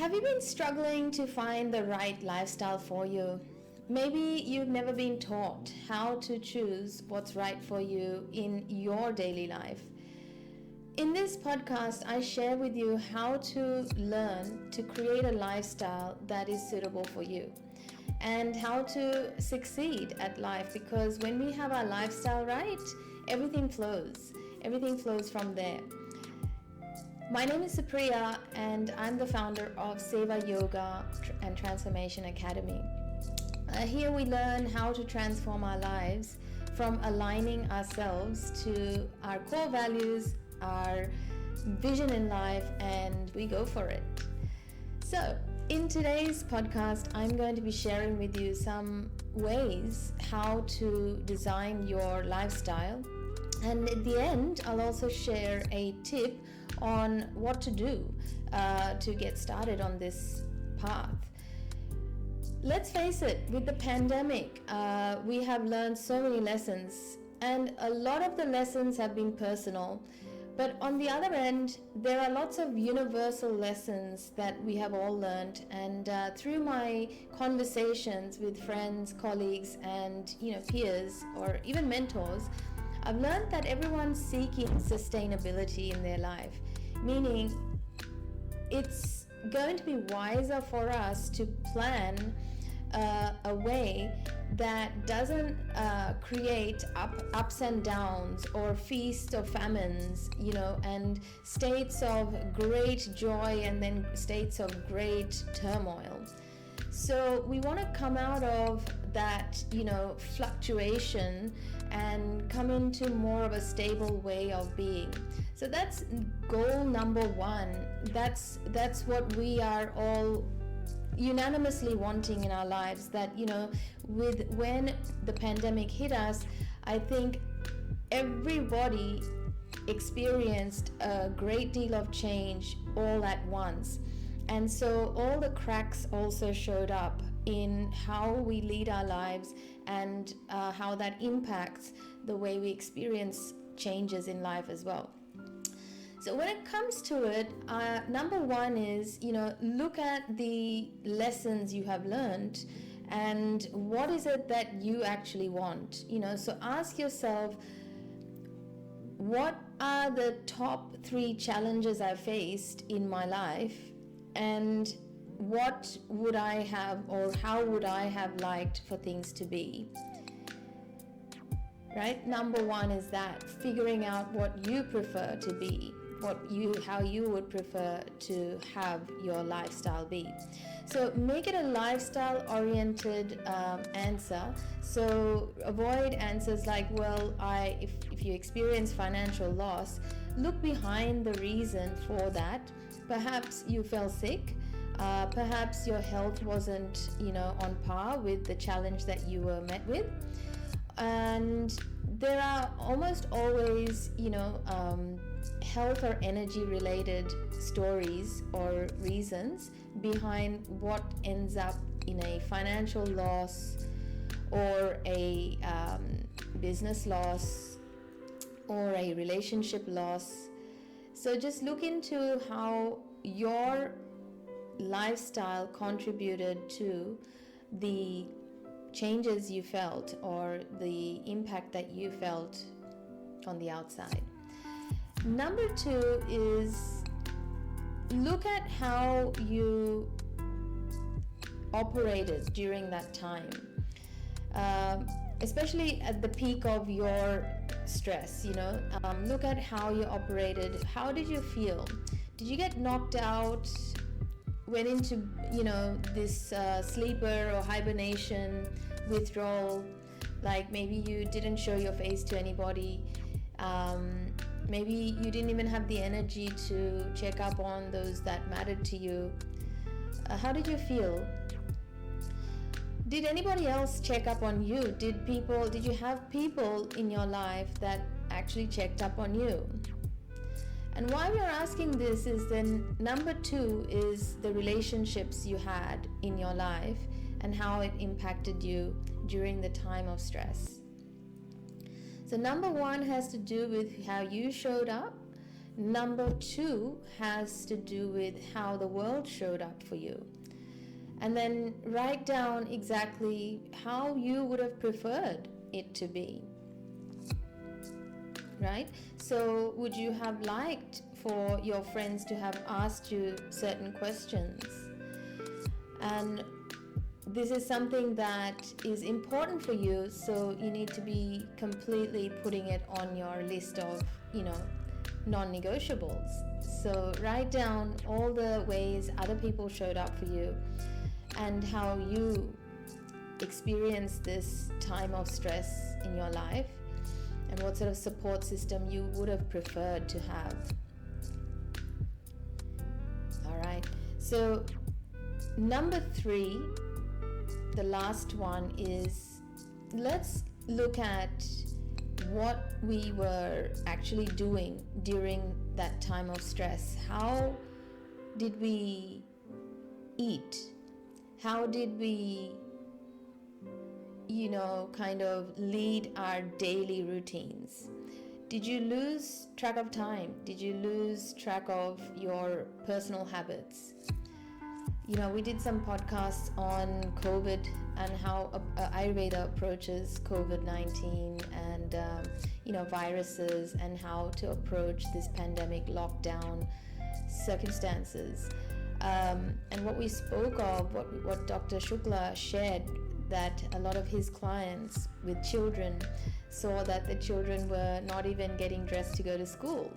Have you been struggling to find the right lifestyle for you? Maybe you've never been taught how to choose what's right for you in your daily life. In this podcast, I share with you how to learn to create a lifestyle that is suitable for you and how to succeed at life, because when we have our lifestyle right, everything flows. Everything flows from there. My name is Supriya and I'm the founder of Seva Yoga and Transformation Academy. Here we learn how to transform our lives from aligning ourselves to our core values, our vision in life, and we go for it. So, in today's podcast, I'm going to be sharing with you some ways how to design your lifestyle. And at the end, I'll also share a tip on what to do to get started on this path. Let's face it, with the pandemic, we have learned so many lessons, and a lot of the lessons have been personal. But on the other end, there are lots of universal lessons that we have all learned, and through my conversations with friends, colleagues, and peers or even mentors, I've learned that everyone's seeking sustainability in their life, meaning it's going to be wiser for us to plan a way that doesn't create ups and downs or feasts or famines, and states of great joy and then states of great turmoil. So we want to come out of that, fluctuation and come into more of a stable way of being. So that's goal number one. That's what we are all unanimously wanting in our lives. That, when the pandemic hit us, I think everybody experienced a great deal of change all at once. And so all the cracks also showed up in how we lead our lives and how that impacts the way we experience changes in life as well. So when it comes to it, number one is, look at the lessons you have learned and what is it that you actually want. So ask yourself, what are the top 3 challenges I've faced in my life? And what would I have, or how would I have liked for things to be? Right? Number one is that, figuring out what you prefer to be, how you would prefer to have your lifestyle be. So make it a lifestyle oriented answer. So avoid answers like, if you experience financial loss, look behind the reason for that. Perhaps you fell sick. Perhaps your health wasn't, on par with the challenge that you were met with. And there are almost always, health or energy related stories or reasons behind what ends up in a financial loss or a business loss or a relationship loss. So just look into how your lifestyle contributed to the changes you felt or the impact that you felt on the outside. Number 2 is, look at how you operated during that time, especially at the peak of your stress. Look at how you operated. How did you feel? Did you get knocked out, went into this sleeper or hibernation withdrawal, like maybe you didn't show your face to anybody, maybe you didn't even have the energy to check up on those that mattered to you? How did you feel? Did anybody else check up on you? Did you have people in your life that actually checked up on you? And why we're asking this is then number 2 is the relationships you had in your life and how it impacted you during the time of stress. So number 1 has to do with how you showed up Number 2 has to do with how the world showed up for you. And then write down exactly how you would have preferred it to be. Right? So would you have liked for your friends to have asked you certain questions? And this is something that is important for you, so you need to be completely putting it on your list of, non-negotiables. So write down all the ways other people showed up for you and how you experienced this time of stress in your life, and what sort of support system you would have preferred to have. All right. So number 3, the last one, is let's look at what we were actually doing during that time of stress. How did we eat? How did we, kind of lead our daily routines? Did you lose track of time? Did you lose track of your personal habits? We did some podcasts on COVID and how Ayurveda approaches COVID-19 and, viruses, and how to approach this pandemic lockdown circumstances. And what we spoke of, what Dr. Shukla shared, that a lot of his clients with children saw that the children were not even getting dressed to go to school.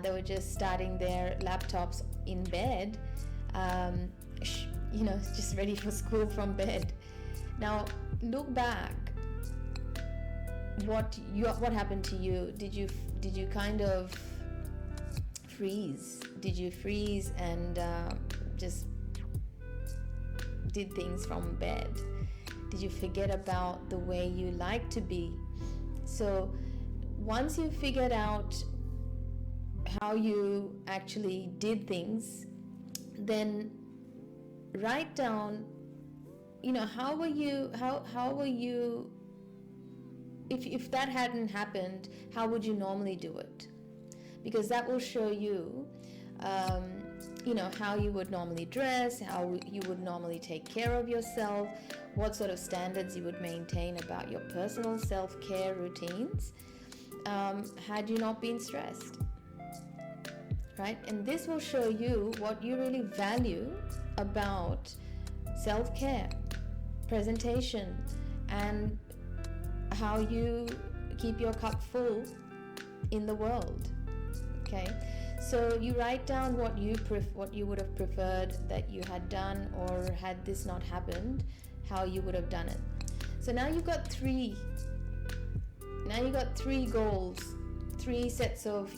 They were just starting their laptops in bed, just ready for school from bed. Now, look back. What happened to you? Did you kind of freeze? Did you freeze and just did things from bed? Did you forget about the way you like to be? So once you figured out how you actually did things, then write down, how were you, if that hadn't happened, how would you normally do it? Because that will show you, how you would normally dress, how you would normally take care of yourself, what sort of standards you would maintain about your personal self-care routines, had you not been stressed, right? And this will show you what you really value about self-care, presentation, and how you keep your cup full in the world. Okay, so you write down what you would have preferred that you had done, or had this not happened, how you would have done it. So now you've got three goals, 3 sets of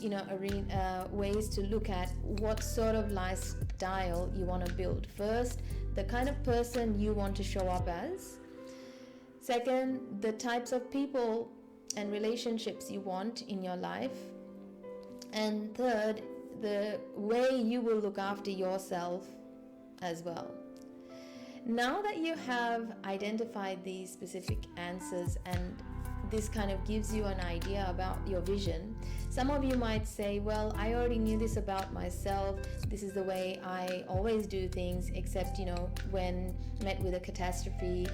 ways to look at what sort of lifestyle you want to build. First, the kind of person you want to show up as. Second, the types of people and relationships you want in your life. And third, the way you will look after yourself as well. Now that you have identified these specific answers, and this kind of gives you an idea about your vision, some of you might say, well, I already knew this about myself. This is the way I always do things, except, when met with a catastrophe,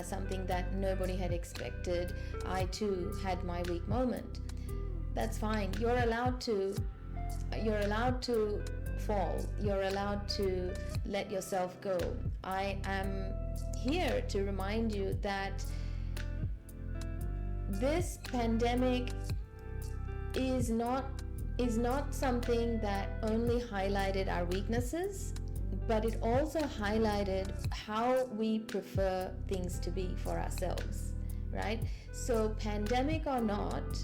something that nobody had expected, I too had my weak moment. That's fine. You're allowed to fall. You're allowed to let yourself go. I am here to remind you that this pandemic is not something that only highlighted our weaknesses, but it also highlighted how we prefer things to be for ourselves, right? So pandemic or not,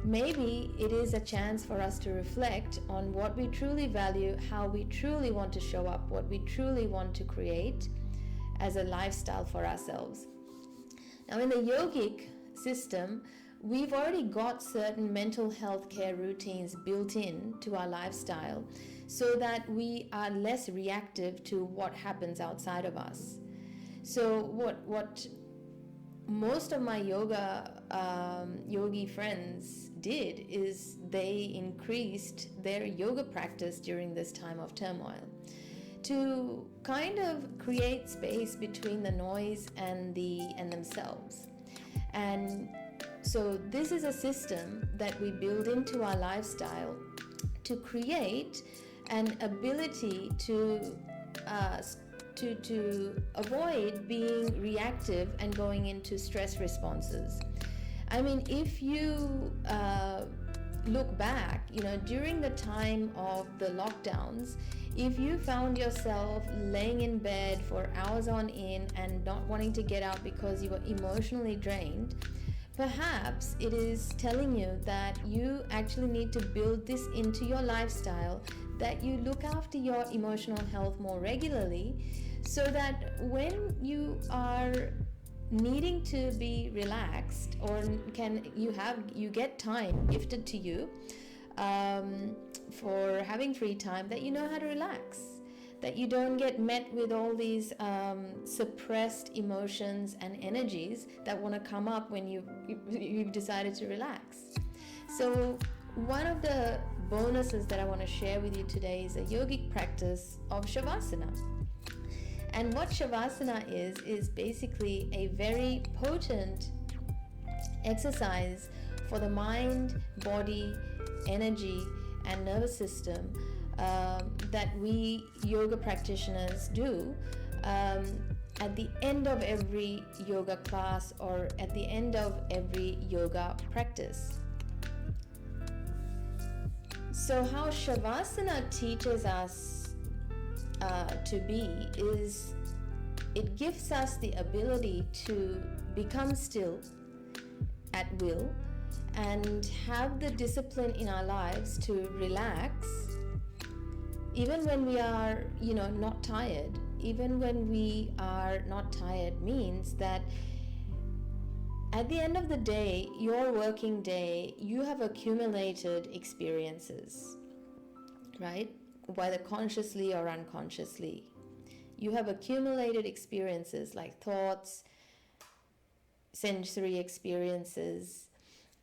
maybe it is a chance for us to reflect on what we truly value, how we truly want to show up, what we truly want to create as a lifestyle for ourselves. Now, in the yogic system, we've already got certain mental health care routines built in to our lifestyle so that we are less reactive to what happens outside of us. So what most of my yogi friends did is they increased their yoga practice during this time of turmoil to kind of create space between the noise and themselves. And so this is a system that we build into our lifestyle to create an ability to avoid being reactive and going into stress responses. I mean, if you look back, during the time of the lockdowns, if you found yourself laying in bed for hours on end and not wanting to get out because you were emotionally drained, perhaps it is telling you that you actually need to build this into your lifestyle, that you look after your emotional health more regularly, so that when you are needing to be relaxed, or you get time gifted to you for having free time, that you know how to relax, that you don't get met with all these suppressed emotions and energies that want to come up when you've decided to relax. So one of the bonuses that I want to share with you today is a yogic practice of Shavasana. And what Shavasana is basically a very potent exercise for the mind, body, energy, and nervous system that we yoga practitioners do at the end of every yoga class or at the end of every yoga practice. So how Shavasana teaches us to be is it gives us the ability to become still at will and have the discipline in our lives to relax even when we are not tired. Even when we are not tired means that at the end of the day, your working day, you have accumulated experiences, right? Whether consciously or unconsciously. You have accumulated experiences like thoughts, sensory experiences,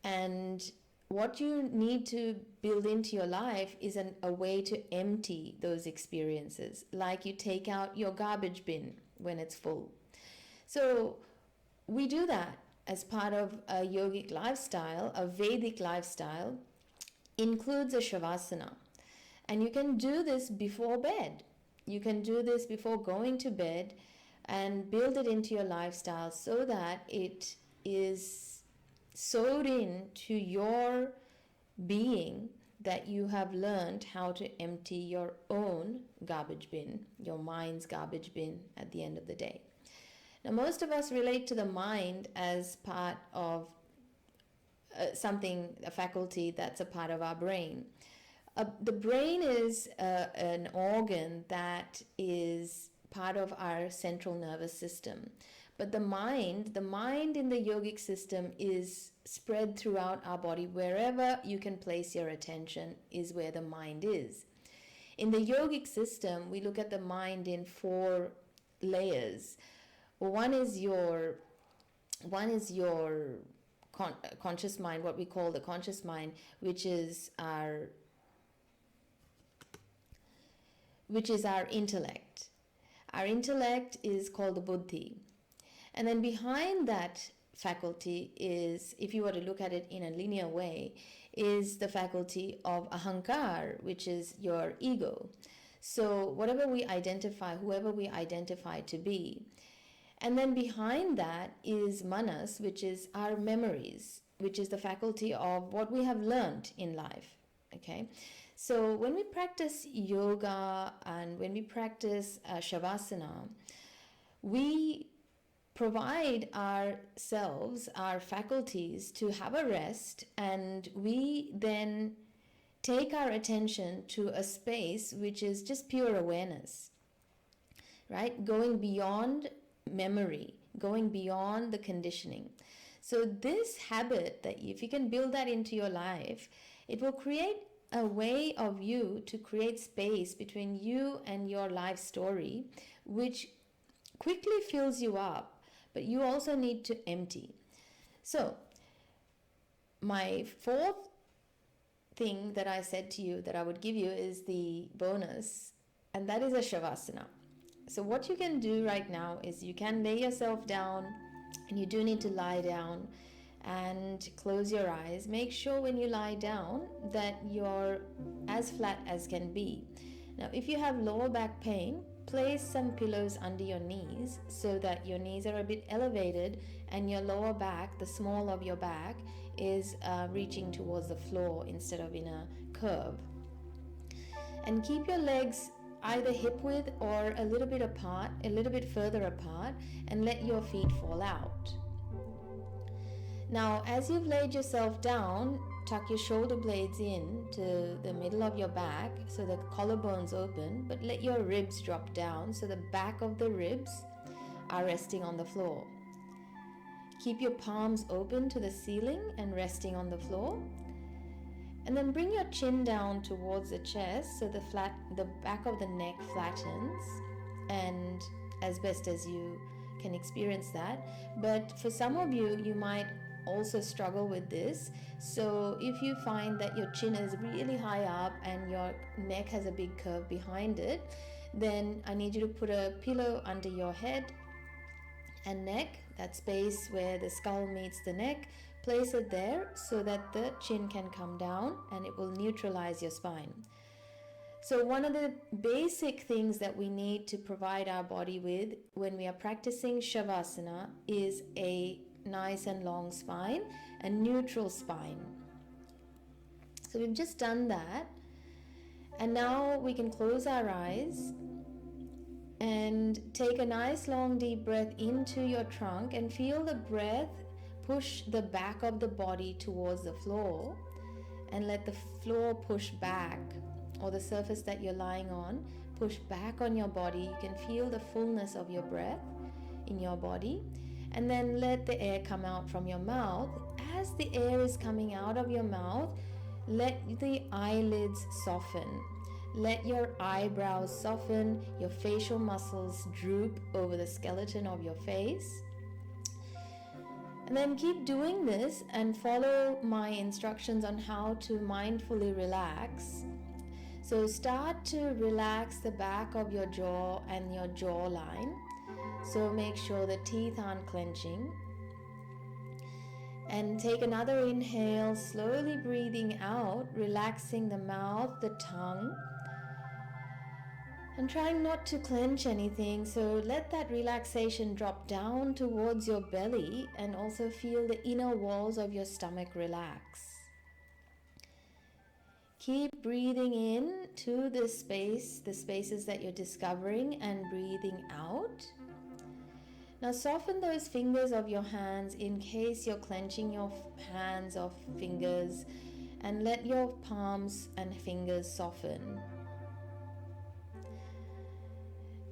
and what you need to build into your life is a way to empty those experiences, like you take out your garbage bin when it's full. So we do that as part of a yogic lifestyle. A Vedic lifestyle includes a Shavasana. And you can do this before bed. You can do this before going to bed and build it into your lifestyle so that it is sewed in to your being, that you have learned how to empty your own garbage bin, your mind's garbage bin at the end of the day. Now, most of us relate to the mind as part of a faculty that's a part of our brain. The brain is an organ that is part of our central nervous system. But the mind in the yogic system is spread throughout our body. Wherever you can place your attention is where the mind is. In the yogic system, we look at the mind in 4 layers. One is your conscious mind, what we call the conscious mind, which is our intellect. Our intellect is called the buddhi. And then behind that faculty is, if you were to look at it in a linear way, is the faculty of ahankar, which is your ego. So whoever we identify to be. And then behind that is manas, which is our memories, which is the faculty of what we have learned in life. Okay? So when we practice yoga and when we practice Shavasana, we provide ourselves, our faculties, to have a rest, and we then take our attention to a space which is just pure awareness, right? Going beyond memory, going beyond the conditioning. So this habit, that if you can build that into your life, it will create a way of you to create space between you and your life story, which quickly fills you up, but you also need to empty. So my fourth thing that I said to you that I would give you is the bonus, and that is a Shavasana. So what you can do right now is you can lay yourself down, and you do need to lie down and close your eyes. Make sure when you lie down that you're as flat as can be. Now, if you have lower back pain, place some pillows under your knees so that your knees are a bit elevated and your lower back, the small of your back, is reaching towards the floor instead of in a curve. And keep your legs either hip width or a little bit apart, a little bit further apart, and let your feet fall out. Now, as you've laid yourself down, tuck your shoulder blades in to the middle of your back so the collarbones open, but let your ribs drop down so the back of the ribs are resting on the floor. Keep your palms open to the ceiling and resting on the floor. And then bring your chin down towards the chest so the back of the neck flattens, and as best as you can experience that. But for some of you, you might also struggle with this. So if you find that your chin is really high up and your neck has a big curve behind it, then I need you to put a pillow under your head and neck, that space where the skull meets the neck. Place it there so that the chin can come down and it will neutralize your spine. So one of the basic things that we need to provide our body with when we are practicing Shavasana is a nice and long spine, a neutral spine. So we've just done that, and now we can close our eyes and take a nice long deep breath into your trunk and feel the breath push the back of the body towards the floor, and let the floor push back, or the surface that you're lying on push back on your body. You can feel the fullness of your breath in your body, and then let the air come out from your mouth. As the air is coming out of your mouth, let the eyelids soften. Let your eyebrows soften, your facial muscles droop over the skeleton of your face. And then keep doing this and follow my instructions on how to mindfully relax. So start to relax the back of your jaw and your jawline. So make sure the teeth aren't clenching. And take another inhale, slowly breathing out, relaxing the mouth, the tongue, and trying not to clench anything. So let that relaxation drop down towards your belly, and also feel the inner walls of your stomach relax. Keep breathing in to the space, the spaces that you're discovering, and breathing out. Now soften those fingers of your hands in case you're clenching your hands or fingers, and let your palms and fingers soften.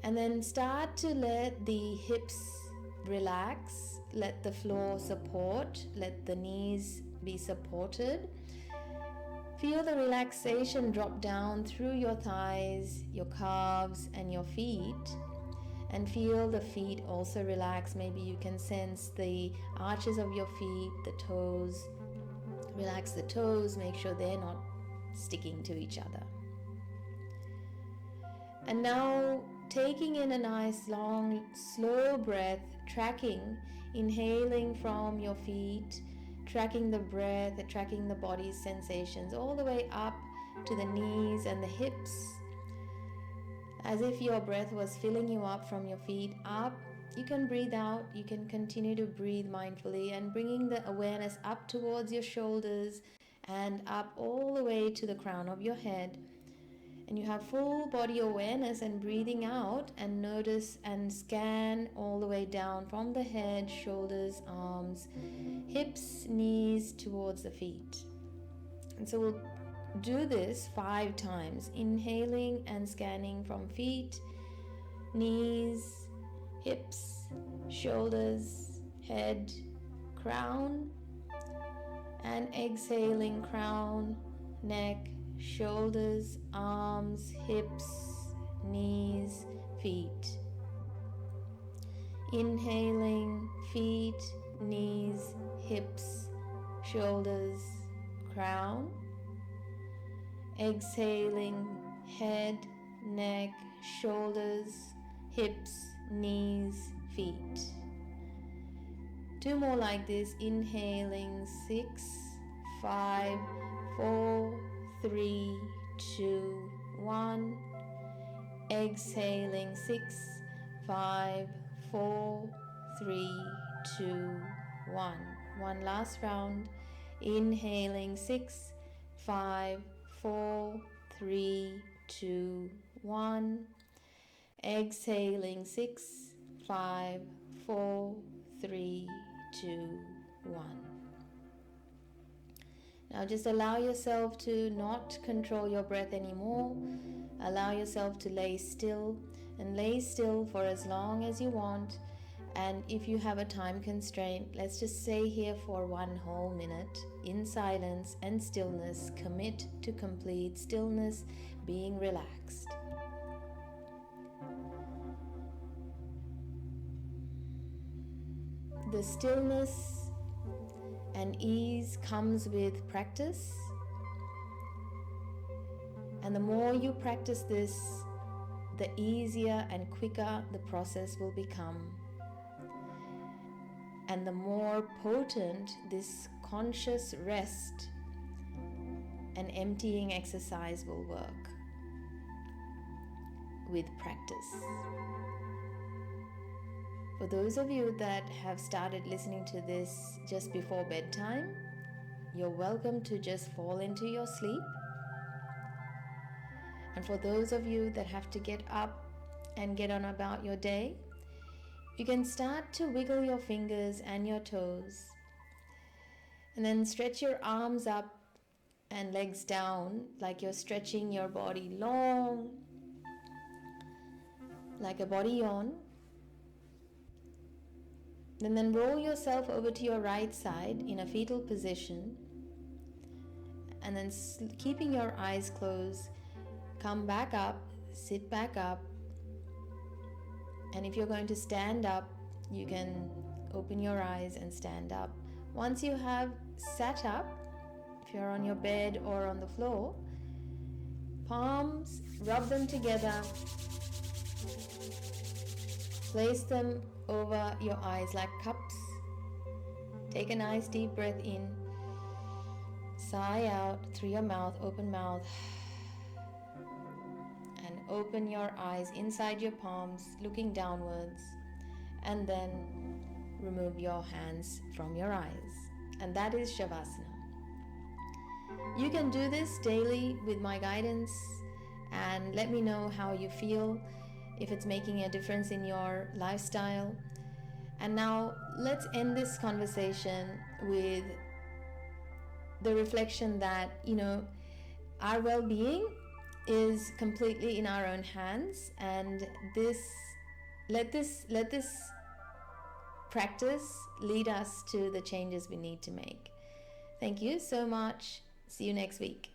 And then start to let the hips relax, let the floor support, let the knees be supported. Feel the relaxation drop down through your thighs, your calves, and your feet. And feel the feet also relax. Maybe you can sense the arches of your feet, the toes. Relax the toes, make sure they're not sticking to each other. And now taking in a nice long slow breath, tracking, inhaling from your feet, tracking the breath, tracking the body's sensations all the way up to the knees and the hips, as if your breath was filling you up from your feet up. You can breathe out, you can continue to breathe mindfully, and bringing the awareness up towards your shoulders and up all the way to the crown of your head. And you have full body awareness, and breathing out, and notice and scan all the way down from the head, shoulders, arms, hips, knees towards the feet. And so we'll do this 5 times, inhaling and scanning from feet, knees, hips, shoulders, head, crown, and exhaling crown, neck, shoulders, arms, hips, knees, feet. Inhaling, feet, knees, hips, shoulders, crown. Exhaling, head, neck, shoulders, hips, knees, feet. 2 more like this. Inhaling, 6, 5, 4, 3, 2, 1. Exhaling, 6, 5, 4, 3, 2, 1. One last round. Inhaling, 6, 5, 4, 3, 2, 1. Exhaling, 6, 5, 4, 3, 2, 1. Now just allow yourself to not control your breath anymore. Allow yourself to lay still, and lay still for as long as you want. And if you have a time constraint, let's just stay here for 1 whole minute in silence and stillness. Commit to complete stillness, being relaxed. The stillness and ease comes with practice. And the more you practice this, the easier and quicker the process will become. And the more potent this conscious rest and emptying exercise will work with practice. For those of you that have started listening to this just before bedtime, you're welcome to just fall into your sleep. And for those of you that have to get up and get on about your day, you can start to wiggle your fingers and your toes, and then stretch your arms up and legs down like you're stretching your body long, like a body yawn. And then roll yourself over to your right side in a fetal position, and then keeping your eyes closed, come back up, sit back up. And if you're going to stand up, you can open your eyes and stand up. Once you have sat up, if you're on your bed or on the floor, palms, rub them together, place them over your eyes like cups. Take a nice deep breath in, sigh out through your mouth, open mouth. And open your eyes inside your palms, looking downwards, and then remove your hands from your eyes. And that is Shavasana. You can do this daily with my guidance, and let me know how you feel, if it's making a difference in your lifestyle. And now let's end this conversation with the reflection that, our well-being is completely in our own hands, and let this practice lead us to the changes we need to make. Thank you so much. See you next week.